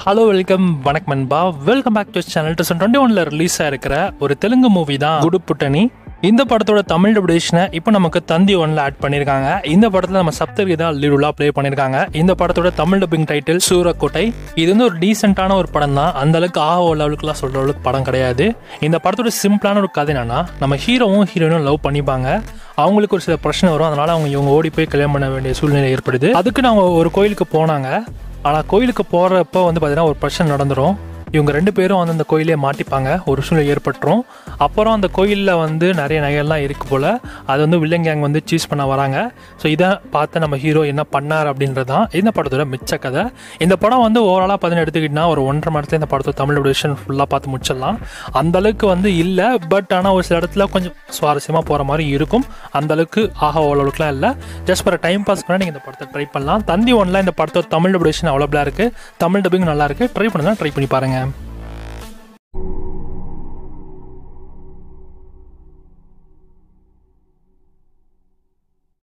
Hello welcome வணக்கம் நண்பா. Welcome back to channel. 2021 release ஆயிருக்கிற ஒரு தெலுங்கு மூவி தான் குடு புட்டனி. இந்த படத்தோட தமிழ் டபிடேஷனை இப்போ நமக்கு தந்தி ஒன்ல ஆட் பண்ணியிருக்காங்க. இந்த படத்தில் நம்ம சப்தர்கி தான் லீடுலா ப்ளே பண்ணியிருக்காங்க. இந்த படத்தோட தமிழ் டப்பிங் டைட்டில் சூரக்கோட்டை. இது வந்து ஒரு டீசென்டான ஒரு படம் தான். அந்த அளவுக்கு லெவலுக்குலாம் சொல்ற அளவுக்கு படம் கிடையாது. இந்த படத்தோட சிம்பிளான ஒரு கதை என்னன்னா, நம்ம ஹீரோவும் ஹீரோயினும் லவ் பண்ணிப்பாங்க. அவங்களுக்கு ஒரு சில பிரச்சனை வரும். அதனால இவங்க ஓடி போய் கல்யாணம் பண்ண வேண்டிய சூழ்நிலை ஏற்படுது. அதுக்கு நான் ஒரு கோயிலுக்கு போனாங்க. ஆனால் கோயிலுக்கு போகிறப்ப வந்து பார்த்தீங்கன்னா ஒரு பிரச்சனை நடந்துடும். இவங்க ரெண்டு பேரும் வந்து அந்த கோயிலே மாட்டிப்பாங்க. ஒரு சூழ்நிலை ஏற்பட்டுரும். அப்புறம் அந்த கோயிலில் வந்து நிறைய நகையெல்லாம் இருக்குது போல். அது வந்து வில்லன் கேங் வந்து சீஸ் பண்ண வராங்க. ஸோ இதை பார்த்து நம்ம ஹீரோ என்ன பண்ணார் அப்படின்றது தான் இந்த படத்தோட மிச்ச கதை. இந்த படம் வந்து ஓவராலாக பார்த்தீங்கன்னா எடுத்துக்கிட்டா ஒரு 1.5 மணி நேரத்தில் இந்த படத்தோட தமிழ் டபிடேஷன் ஃபுல்லாக பார்த்து முடிச்சிடலாம். அந்தளவுக்கு வந்து இல்லை. பட் ஆனால் ஒரு சில இடத்துல கொஞ்சம் சுவாரஸ்யமாக போகிற மாதிரி இருக்கும். அந்தளவுக்கு ஓரளவுக்குலாம் இல்லை. ஜஸ்ட் ஃபார் டைம் பாஸ் பண்ணால் நீங்கள் இந்த படத்தை ட்ரை பண்ணலாம். தந்தி ஒன்ல இந்த படத்தோட தமிழ் டபிடேஷன் அவைலபிளாக இருக்குது. தமிழ் டப்பிங் நல்லா இருக்குது. ட்ரை பண்ணி பாருங்கள்.